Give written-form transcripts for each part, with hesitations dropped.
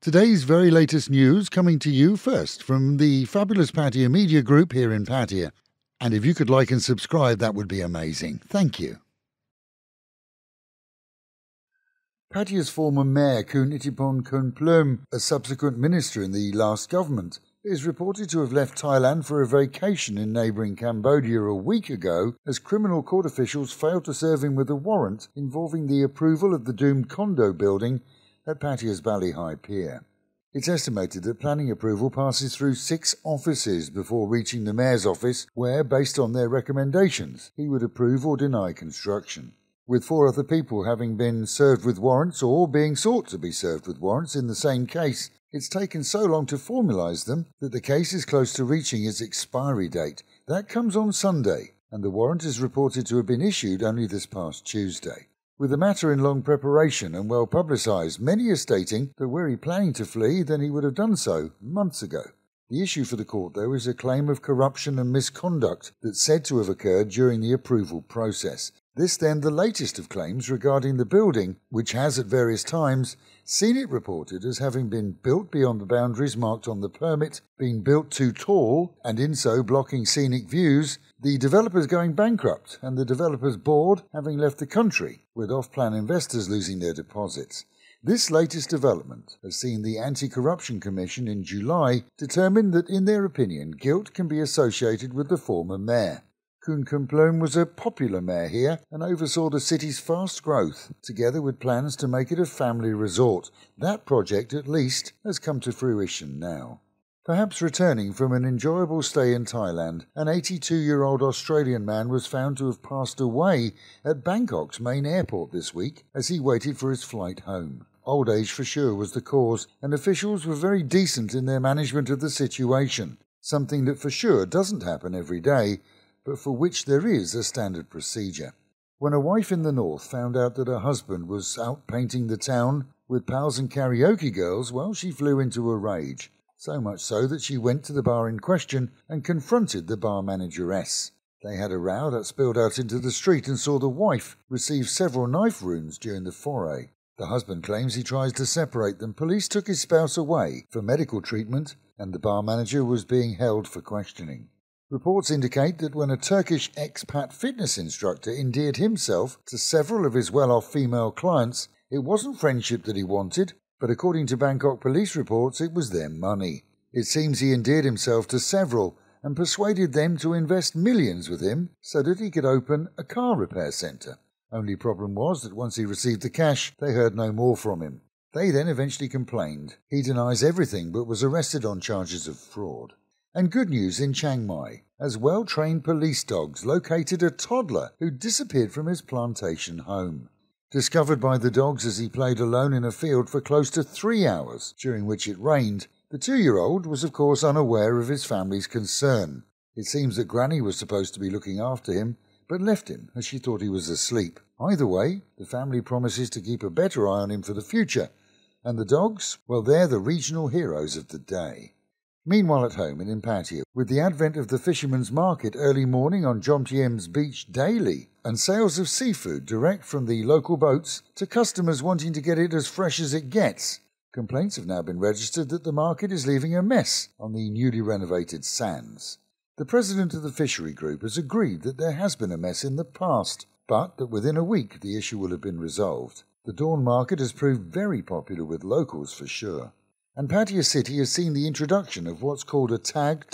Today's very latest news coming to you first from the fabulous Pattaya Media Group here in Pattaya. And if you could like and subscribe, that would be amazing. Thank you. Pattaya's former mayor, Kun Itipon Kun Plum, a subsequent minister in the last government, is reported to have left Thailand for a vacation in neighbouring Cambodia a week ago as criminal court officials failed to serve him with a warrant involving the approval of the doomed condo building at Pattaya's Bali Hai pier. It's estimated that planning approval passes through 6 offices before reaching the mayor's office, where, based on their recommendations, he would approve or deny construction. With 4 other people having been served with warrants or being sought to be served with warrants in the same case, it's taken so long to formalise them that the case is close to reaching its expiry date. That comes on Sunday, and the warrant is reported to have been issued only this past Tuesday. With the matter in long preparation and well publicised, many are stating that were he planning to flee, then he would have done so months ago. The issue for the court, though, is a claim of corruption and misconduct that's said to have occurred during the approval process. This then the latest of claims regarding the building, which has at various times seen it reported as having been built beyond the boundaries marked on the permit, being built too tall, and in so blocking scenic views, the developers going bankrupt and the developers board having left the country, with off-plan investors losing their deposits. This latest development has seen the Anti-Corruption Commission in July determine that, in their opinion, guilt can be associated with the former mayor. Kun Kumplum was a popular mayor here and oversaw the city's fast growth, together with plans to make it a family resort. That project, at least, has come to fruition now. Perhaps returning from an enjoyable stay in Thailand, an 82-year-old Australian man was found to have passed away at Bangkok's main airport this week as he waited for his flight home. Old age for sure was the cause, and officials were very decent in their management of the situation, something that for sure doesn't happen every day, but for which there is a standard procedure. When a wife in the north found out that her husband was out painting the town with pals and karaoke girls, well, she flew into a rage. So much so that she went to the bar in question and confronted the bar manageress. They had a row that spilled out into the street and saw the wife receive several knife wounds during the foray. The husband claims he tries to separate them. Police took his spouse away for medical treatment and the bar manager was being held for questioning. Reports indicate that when a Turkish expat fitness instructor endeared himself to several of his well-off female clients, it wasn't friendship that he wanted, but according to Bangkok police reports, it was their money. It seems he endeared himself to several and persuaded them to invest millions with him so that he could open a car repair centre. Only problem was that once he received the cash, they heard no more from him. They then eventually complained. He denies everything but was arrested on charges of fraud. And good news in Chiang Mai, as well-trained police dogs located a toddler who disappeared from his plantation home. Discovered by the dogs as he played alone in a field for close to 3 hours, during which it rained, the 2-year-old was of course unaware of his family's concern. It seems that Granny was supposed to be looking after him, but left him as she thought he was asleep. Either way, the family promises to keep a better eye on him for the future. And the dogs, well, they're the regional heroes of the day. Meanwhile at home in Pattaya, with the advent of the Fishermans Market early morning on Jomtien's beach daily, and sales of seafood direct from the local boats to customers wanting to get it as fresh as it gets, complaints have now been registered that the market is leaving a mess on the newly renovated sands. The president of the fishery group has agreed that there has been a mess in the past, but that within a week the issue will have been resolved. The dawn market has proved very popular with locals for sure. And Pattaya City has seen the introduction of what's called a Tag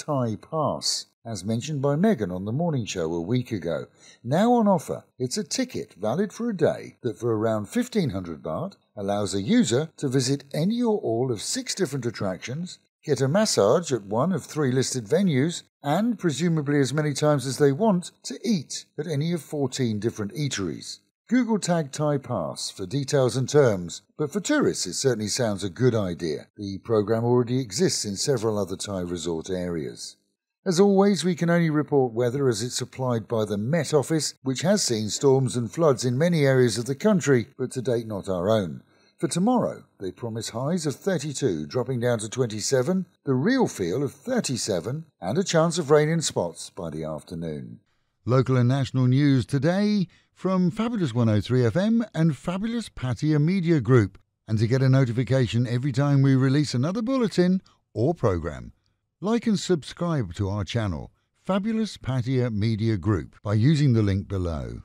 Pass, as mentioned by Megan on the morning show a week ago. Now on offer, it's a ticket valid for a day that for around 1,500 baht allows a user to visit any or all of 6 different attractions, get a massage at one of 3 listed venues, and, presumably as many times as they want, to eat at any of 14 different eateries. Google Tag Pass for details and terms, but for tourists it certainly sounds a good idea. The program already exists in several other Thai resort areas. As always, we can only report weather as it's applied by the Met Office, which has seen storms and floods in many areas of the country, but to date not our own. For tomorrow, they promise highs of 32, dropping down to 27, the real feel of 37, and a chance of rain in spots by the afternoon. Local and national news today from Fabulous 103 FM and Fabulous Pattaya Media Group. and to get a notification every time we release another bulletin or program. Like and subscribe to our channel, Fabulous Pattaya Media Group, by using the link below.